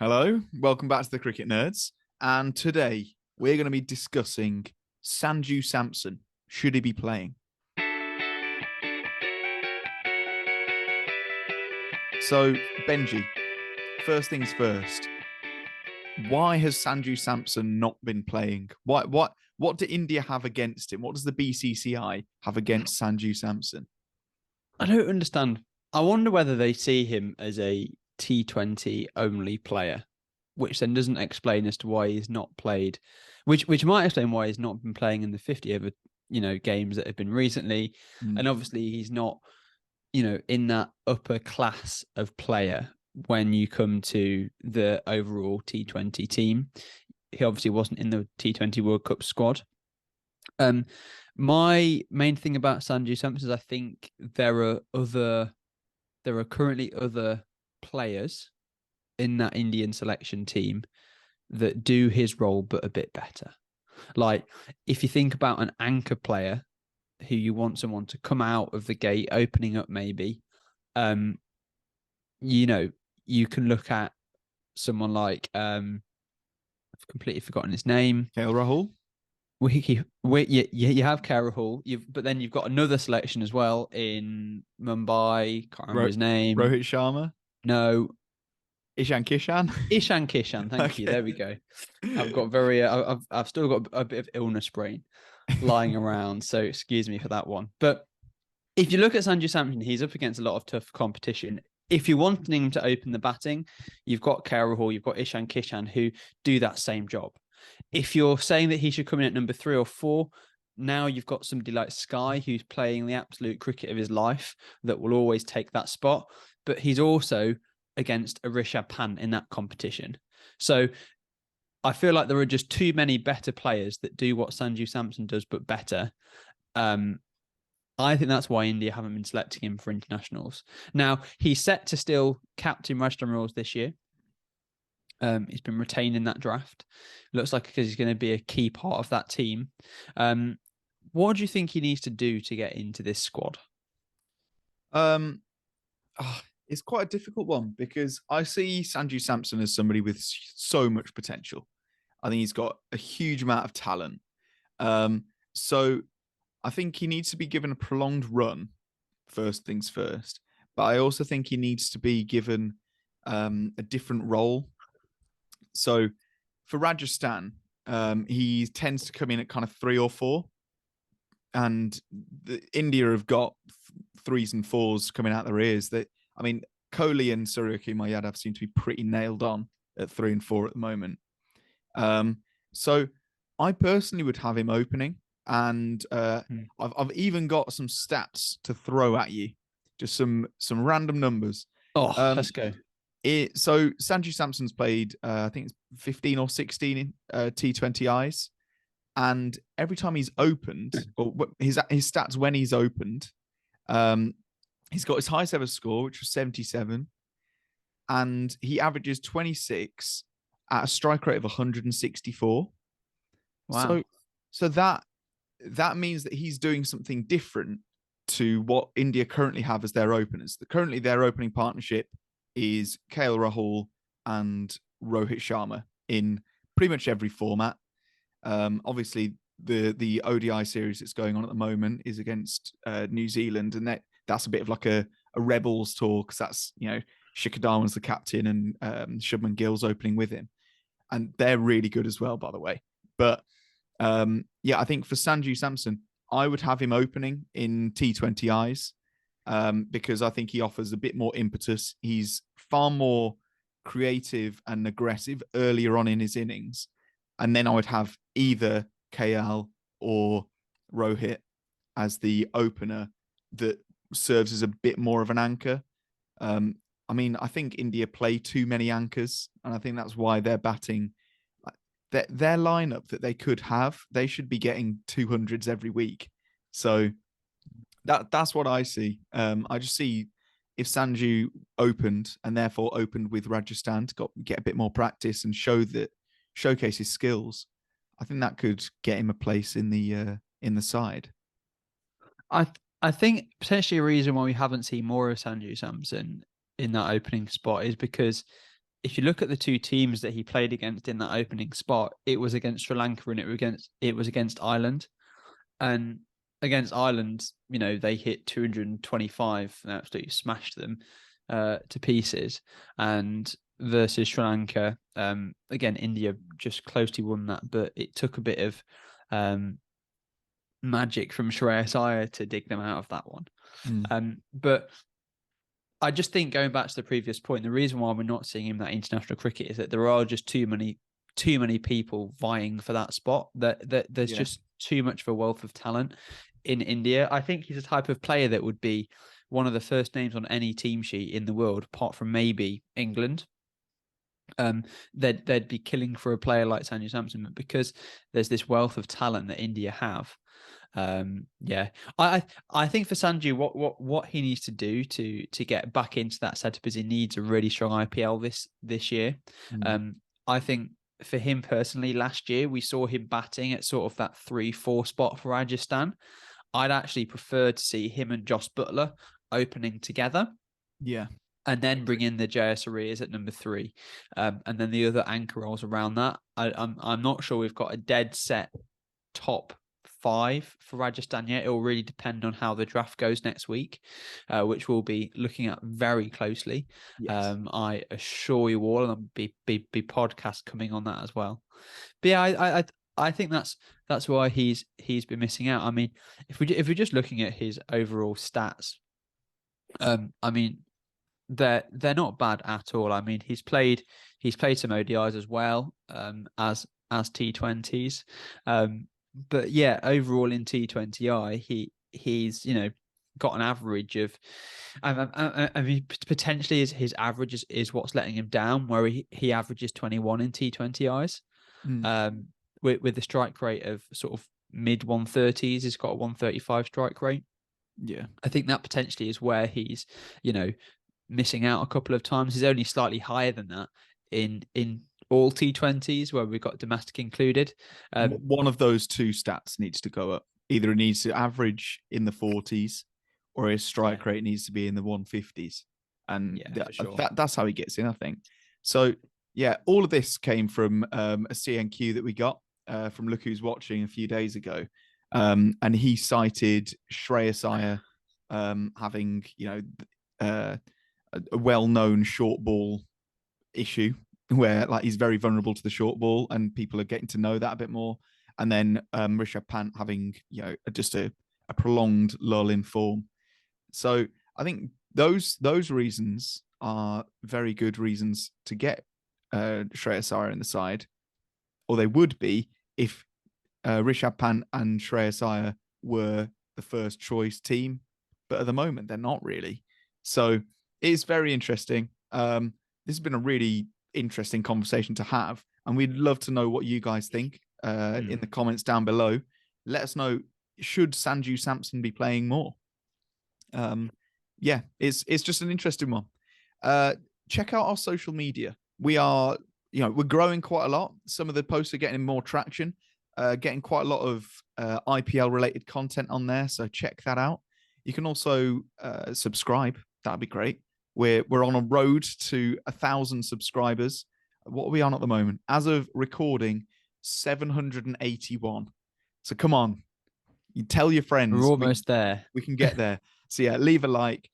Hello, welcome back to the Cricket Nerds. And today we're going to be discussing Sanju Samson. Should he be playing? So, Benji, first things first. Why has Sanju Samson not been playing? What do India have against him? What does the BCCI have against Sanju Samson? I don't understand. I wonder whether they see him as a T20 only player, which then doesn't explain as to why he's not played, which might explain why he's not been playing in the 50 over, games that have been recently. And obviously he's not, in that upper class of player when you come to the overall T20 team. He obviously wasn't in the T20 World Cup squad. My main thing about Sanju Samson is I think there are currently other players in that Indian selection team that do his role but a bit better. Like if you think about an anchor player who you want someone to come out of the gate, opening up maybe, you can look at someone like I've completely forgotten his name. KL Rahul? You have Rahul, but then you've got another selection as well in Mumbai. Can't remember his name. Rohit Sharma? No, Ishan Kishan? Ishan Kishan. Thank you. There we go. I've got I've still got a bit of illness brain lying around, so excuse me for that one. But if you look at Sanju Samson, he's up against a lot of tough competition. If you're wanting him to open the batting, you've got Rahul, you've got Ishan Kishan who do that same job. If you're saying that he should come in at number 3 or 4, now you've got somebody like Sky who's playing the absolute cricket of his life that will always take that spot. But he's also against a Rishabh Pant in that competition. So I feel like there are just too many better players that do what Sanju Samson does, but better. I think that's why India haven't been selecting him for internationals. Now, he's set to still captain Rajasthan Royals this year. He's been retained in that draft. Looks like because he's going to be a key part of that team. What do you think he needs to do to get into this squad? It's quite a difficult one because I see Sanju Samson as somebody with so much potential. I think he's got a huge amount of talent. So I think he needs to be given a prolonged run, first things first. But I also think he needs to be given a different role. So for Rajasthan, he tends to come in at kind of 3 or 4. And India have got 3s and 4s coming out their ears. Kohli and Suryakumar Yadav seem to be pretty nailed on at 3 and 4 at the moment. So I personally would have him opening. And I've even got some stats to throw at you, just some random numbers. Let's go. So Sanju Samson's played, I think it's 15 or 16 T20Is, and every time he's opened, or his stats when he's opened, he's got his highest ever score, which was 77, and he averages 26 at a strike rate of 164. Wow. So that means that he's doing something different to what India currently have as their openers. Currently, their opening partnership is KL Rahul and Rohit Sharma in pretty much every format. Obviously, the ODI series that's going on at the moment is against New Zealand, and that's a bit of like a Rebels tour because that's, Shikhar Dhawan's the captain and Shubman Gill's opening with him. And they're really good as well, by the way. But I think for Sanju Samson, I would have him opening in T20Is because I think he offers a bit more impetus. He's far more creative and aggressive earlier on in his innings. And then I would have either KL or Rohit as the opener that serves as a bit more of an anchor. I think India play too many anchors, and I think that's why they're batting. Their lineup that they could have, they should be getting 200s every week. So that's what I see. I just see if Sanju opened and therefore opened with Rajasthan to get a bit more practice and showcase his skills, I think that could get him a place in the side. I think potentially a reason why we haven't seen more of Sanju Samson in that opening spot is because if you look at the two teams that he played against in that opening spot, it was against Sri Lanka and it was against Ireland. And against Ireland, they hit 225 and absolutely smashed them to pieces. And versus Sri Lanka, again, India just closely won that, but it took a bit of magic from Shreyas Iyer to dig them out of that one. But I just think, going back to the previous point, the reason why we're not seeing him that international cricket is that there are just too many people vying for that spot. That there's just too much of a wealth of talent in India. I think he's a type of player that would be one of the first names on any team sheet in the world, apart from maybe England. They'd be killing for a player like Sanju Samson, but because there's this wealth of talent that India have. I think for Sanju, what he needs to do to get back into that setup is he needs a really strong IPL this year. I think for him personally, last year we saw him batting at sort of that 3-4 spot for Rajasthan. I'd actually prefer to see him and Jos Buttler opening together. Yeah. And then bring in the JS Arias at number 3. And then the other anchor roles around that. I'm not sure we've got a dead set top 5 for Rajasthan yet. It will really depend on how the draft goes next week, which we'll be looking at very closely. Yes. I assure you all, and there'll be podcasts coming on that as well. But yeah, I think that's why he's been missing out. I mean, if we're just looking at his overall stats, I mean, they're not bad at all. I mean, he's played some ODIs as well as T20s. But yeah, overall in T20I, he's got an average of, I mean, potentially his average is what's letting him down, where he averages 21 in T20Is, with the strike rate of sort of mid 130s. He's got a 135 strike rate. Yeah, I think that potentially is where he's missing out a couple of times. He's only slightly higher than that in all T20s where we've got domestic included. One of those two stats needs to go up. Either it needs to average in the 40s or his strike rate needs to be in the 150s. And that's how he gets in, I think. So, yeah, all of this came from a CNQ that we got from Look Who's Watching a few days ago. And he cited Shreyas Iyer having, a well-known short ball issue where he's very vulnerable to the short ball, and people are getting to know that a bit more. And then Rishabh Pant having just a prolonged lull in form. So I think those reasons are very good reasons to get Shreyas Iyer in the side, or they would be if Rishabh Pant and Shreyas Iyer were the first choice team, but at the moment they're not really. So it's very interesting. This has been a really interesting conversation to have, and we'd love to know what you guys think in the comments down below. Let us know, should Sanju Samson be playing more? It's just an interesting one. Check out our social media. We are, we're growing quite a lot. Some of the posts are getting more traction, getting quite a lot of IPL related content on there. So check that out. You can also subscribe. That'd be great. We're on a road to 1,000 subscribers. What are we on at the moment? As of recording, 781. So come on, you tell your friends. We're almost there. We can get there. So yeah, leave a like.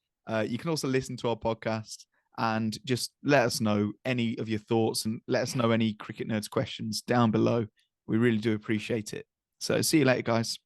You can also listen to our podcast and just let us know any of your thoughts and let us know any Cricket Nerds questions down below. We really do appreciate it. So see you later, guys.